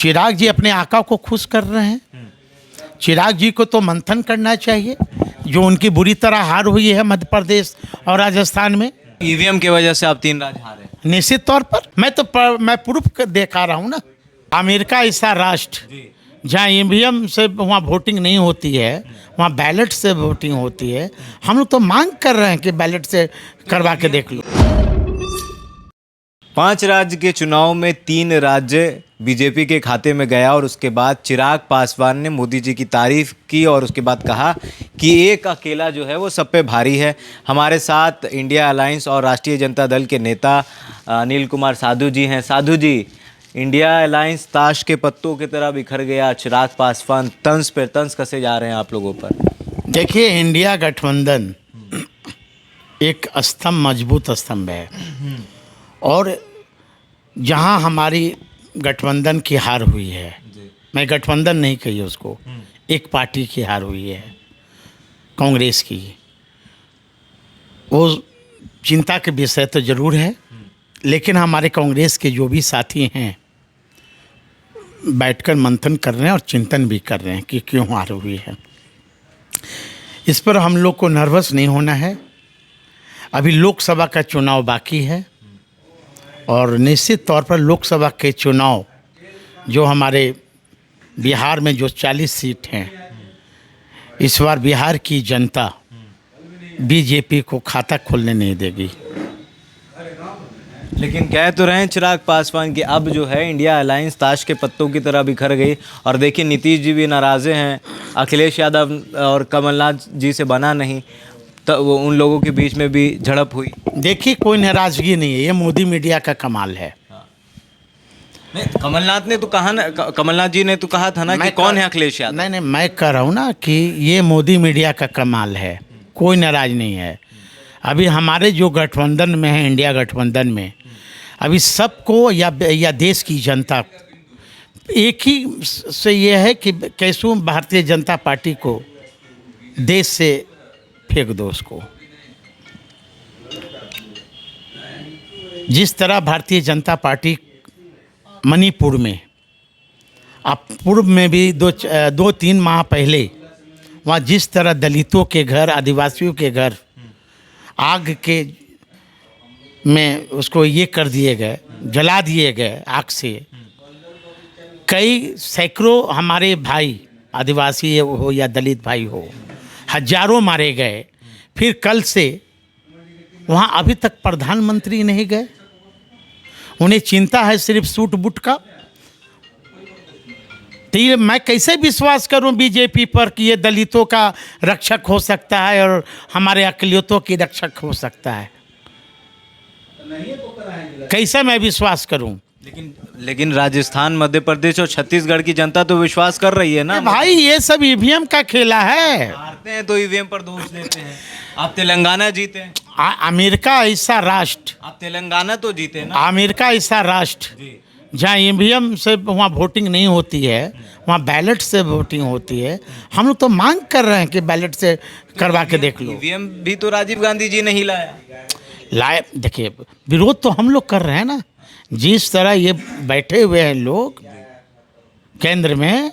चिराग जी अपने आका को खुश कर रहे हैं। चिराग जी को तो मंथन करना चाहिए, जो उनकी बुरी तरह हार हुई है मध्य प्रदेश और राजस्थान में। ईवीएम की वजह से आप 3 राज्य हारे। निश्चित तौर पर मैं प्रूफ देखा रहा हूँ ना। अमेरिका ऐसा राष्ट्र जहाँ ईवीएम से वहाँ वोटिंग नहीं होती है, वहाँ बैलेट से वोटिंग होती है। हम लोग तो मांग कर रहे हैं कि बैलेट से करवा के देख लो। 5 राज्य के चुनाव में 3 राज्य बीजेपी के खाते में गया और उसके बाद चिराग पासवान ने मोदी जी की तारीफ की और उसके बाद कहा कि एक अकेला जो है वो सब पे भारी है। हमारे साथ इंडिया अलायंस और राष्ट्रीय जनता दल के नेता अनिल कुमार साधु जी हैं। साधु जी, इंडिया अलायंस ताश के पत्तों की तरह बिखर गया, चिराग पासवान तंज पे तंज कसे जा रहे हैं आप लोगों पर। देखिए, इंडिया गठबंधन एक स्तंभ, मजबूत स्तंभ है और जहां हमारी गठबंधन की हार हुई है, मैं गठबंधन नहीं कही उसको, एक पार्टी की हार हुई है, कांग्रेस की, वो चिंता के विषय तो ज़रूर है। लेकिन हमारे कांग्रेस के जो भी साथी हैं बैठकर मंथन कर रहे हैं और चिंतन भी कर रहे हैं कि क्यों हार हुई है। इस पर हम लोग को नर्वस नहीं होना है। अभी लोकसभा का चुनाव बाकी है और निश्चित तौर पर लोकसभा के चुनाव जो हमारे बिहार में जो 40 सीट हैं, इस बार बिहार की जनता बीजेपी को खाता खोलने नहीं देगी। लेकिन कह तो रहे हैं चिराग पासवान की अब जो है इंडिया अलायंस ताश के पत्तों की तरह बिखर गई। और देखिए, नीतीश जी भी नाराज़े हैं, अखिलेश यादव और कमलनाथ जी से बना नहीं, तो वो उन लोगों के बीच में भी झड़प हुई। देखिए, कोई नाराज़गी नहीं है, ये मोदी मीडिया का कमाल है। नहीं, कमलनाथ ने तो कहा ना, कमलनाथ जी ने तो कहा था ना कि कौन है अखिलेश यादव। नहीं, मैं कह रहा हूँ ना कि ये मोदी मीडिया का कमाल है, कोई नाराज नहीं है। अभी हमारे जो गठबंधन में है, इंडिया गठबंधन में, अभी सबको या देश की जनता एक ही से ये है कि कैसे भारतीय जनता पार्टी को देश से फेंक दो उसको। जिस तरह भारतीय जनता पार्टी मणिपुर में, अब पूर्व में भी 2-3 माह पहले वहाँ जिस तरह दलितों के घर, आदिवासियों के घर आग के में उसको ये कर दिए गए, जला दिए गए आग से। कई सैकड़ों हमारे भाई, आदिवासी हो या दलित भाई हो, हजारों मारे गए। फिर कल से वहाँ अभी तक प्रधानमंत्री नहीं गए। उन्हें चिंता है सिर्फ सूट बूट का। तो ये मैं कैसे विश्वास करूं बीजेपी पर कि ये दलितों का रक्षक हो सकता है और हमारे अकलियतों की रक्षक हो सकता है? कैसे मैं विश्वास करूं? लेकिन राजस्थान, मध्य प्रदेश और छत्तीसगढ़ की जनता तो विश्वास कर रही है ना। भाई, ये सब ईवीएम का खेला है। हारते हैं तो ईवीएम पर दोष देते हैं। आप तेलंगाना जीते, अमेरिका ऐसा राष्ट्र, आप तेलंगाना तो जीते ना। अमेरिका ऐसा राष्ट्र जहाँ ईवीएम से वहाँ वोटिंग नहीं होती है, वहाँ बैलेट से वोटिंग होती है। हम लोग तो मांग कर रहे हैं कि बैलेट से करवा के देख लो। ईवीएम भी तो राजीव गांधी जी ने ही लाए। देखिए, विरोध तो हम लोग कर रहे हैं ना। जिस तरह ये बैठे हुए हैं लोग केंद्र में,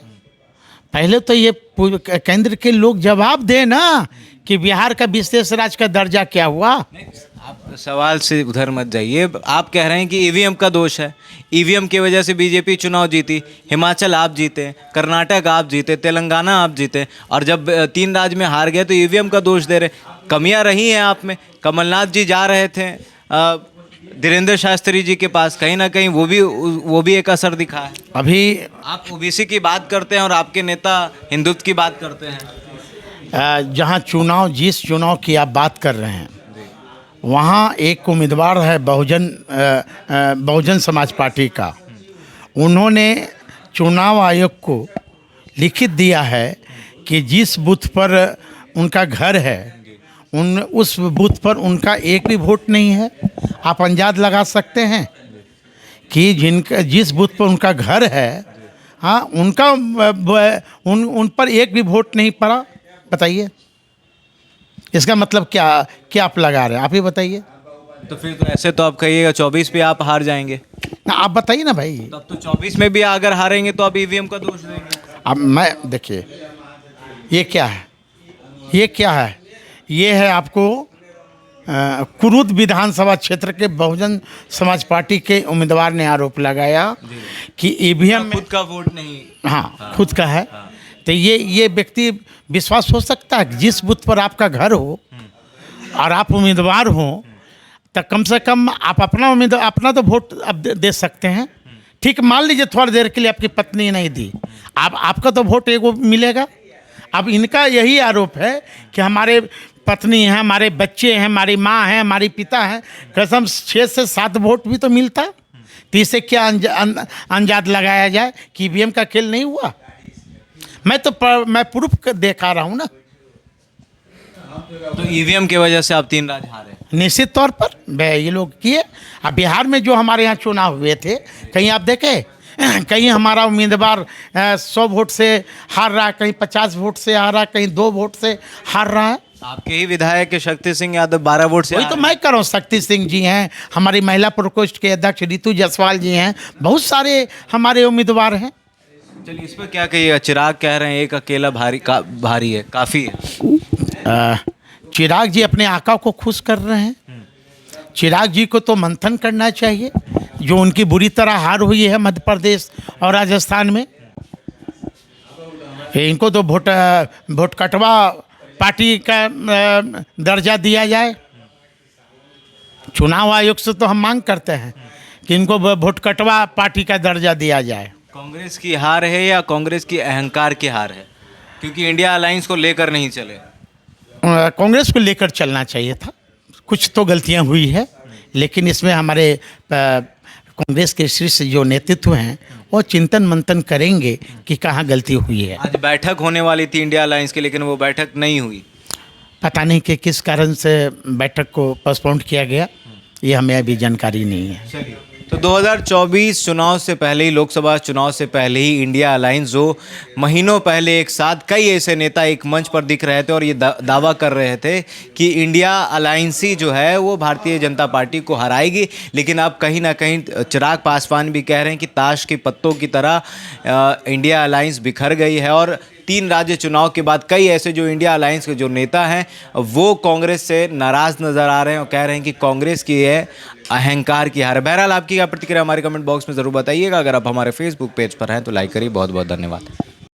पहले तो ये केंद्र के लोग जवाब दें ना कि बिहार का विशेष राज्य का दर्जा क्या हुआ। आप सवाल से उधर मत जाइए। आप कह रहे हैं कि ईवीएम का दोष है, ईवीएम की वजह से बीजेपी चुनाव जीती। हिमाचल आप जीते, कर्नाटक आप जीते, तेलंगाना आप जीते, और जब 3 राज्य में हार गए तो ईवीएम का दोष दे रहे। कमियां रही हैं आप में। कमलनाथ जी जा रहे थे धीरेन्द्र शास्त्री जी के पास, कहीं ना कहीं वो भी एक असर दिखा है। अभी आप ओबीसी की बात करते हैं और आपके नेता हिंदुत्व की बात करते हैं। जहाँ जिस चुनाव की आप बात कर रहे हैं, वहाँ एक उम्मीदवार है बहुजन समाज पार्टी का। उन्होंने चुनाव आयोग को लिखित दिया है कि जिस बूथ पर उनका घर है, उस बूथ पर उनका एक भी वोट नहीं है। आप अंदाज लगा सकते हैं कि जिस बूथ पर उनका घर है, हाँ, उन पर एक भी वोट नहीं पड़ा। बताइए, इसका मतलब क्या आप लगा रहे हैं? आप ही बताइए। तो फिर तो ऐसे तो आप कहिएगा 24 पे आप हार जाएंगे। ना आप बताइए ना भाई। तब तो 24 में भी अगर हारेंगे तो आप ईवीएम का दोष देंगे। अब मैं देखिए, ये क्या है, ये क्या है, ये है आपको कुरुद विधानसभा क्षेत्र के बहुजन समाज पार्टी के उम्मीदवार ने आरोप लगाया कि ईवीएम में, खुद का वोट नहीं। हाँ खुद का है। तो ये व्यक्ति विश्वास हो सकता है कि जिस बूथ पर आपका घर हो और आप उम्मीदवार हो, तो कम से कम आप अपना उम्मीदवार, अपना तो वोट अब दे सकते हैं। ठीक, मान लीजिए थोड़ी देर के लिए आपकी पत्नी नहीं दी, आपका तो वोट एगो मिलेगा। अब इनका यही आरोप है कि हमारे पत्नी है, हमारे बच्चे हैं, हमारी माँ है, हमारी पिता है, कसम 6 से 7 वोट भी तो मिलता। तो इसे क्या अंजाद लगाया जाए कि ईवीएम का खेल नहीं हुआ। मैं प्रूफ देखा रहा हूँ ना। तो ईवीएम की वजह से आप 3 राज्य हारे। निश्चित तौर पर ये लोग किए। अब बिहार में जो हमारे यहाँ चुनाव हुए थे, कहीं आप देखे, कहीं हमारा उम्मीदवार 100 वोट से हार रहा है, कहीं 50 वोट से हार रहा है, कहीं 2 वोट से हार रहा है। आपके ही विधायक शक्ति सिंह यादव 12 वोट से वही तो मैं कह रहा हूँ, शक्ति सिंह जी हैं, हमारी महिला प्रकोष्ठ के अध्यक्ष रितु जायसवाल जी हैं, बहुत सारे हमारे उम्मीदवार हैं। चलिए इस पर क्या कहिएगा? चिराग कह रहे हैं एक अकेला भारी है, काफ़ी है। चिराग जी अपने आका को खुश कर रहे हैं। चिराग जी को तो मंथन करना चाहिए, जो उनकी बुरी तरह हार हुई है मध्य प्रदेश और राजस्थान में। इनको तो वोट कटवा पार्टी का दर्जा दिया जाए। चुनाव आयोग से तो हम मांग करते हैं कि इनको वोट कटवा पार्टी का दर्जा दिया जाए। कांग्रेस की हार है या कांग्रेस की अहंकार की हार है? क्योंकि इंडिया अलायंस को लेकर नहीं चले। कांग्रेस को लेकर चलना चाहिए था। कुछ तो गलतियां हुई है, लेकिन इसमें हमारे कांग्रेस के शीर्ष जो नेतृत्व हैं वो चिंतन मंथन करेंगे कि कहाँ गलती हुई है। आज बैठक होने वाली थी इंडिया अलायंस की, लेकिन वो बैठक नहीं हुई। पता नहीं कि किस कारण से बैठक को पोस्टपोन किया गया, ये हमें अभी जानकारी नहीं है। चलिए, तो 2024 चुनाव से पहले ही, लोकसभा चुनाव से पहले ही इंडिया अलायंस जो महीनों पहले एक साथ कई ऐसे नेता एक मंच पर दिख रहे थे और ये दावा कर रहे थे कि इंडिया अलायंस ही जो है वो भारतीय जनता पार्टी को हराएगी। लेकिन अब कहीं ना कहीं चिराग पासवान भी कह रहे हैं कि ताश के पत्तों की तरह इंडिया अलायंस बिखर गई है और 3 राज्य चुनाव के बाद कई ऐसे जो इंडिया अलायंस के जो नेता हैं वो कांग्रेस से नाराज़ नज़र आ रहे हैं और कह रहे हैं कि कांग्रेस की है अहंकार की हार है। बहरहाल आपकी क्या प्रतिक्रिया हमारे कमेंट बॉक्स में ज़रूर बताइएगा। अगर आप हमारे फेसबुक पेज पर हैं तो लाइक करिए। बहुत बहुत धन्यवाद।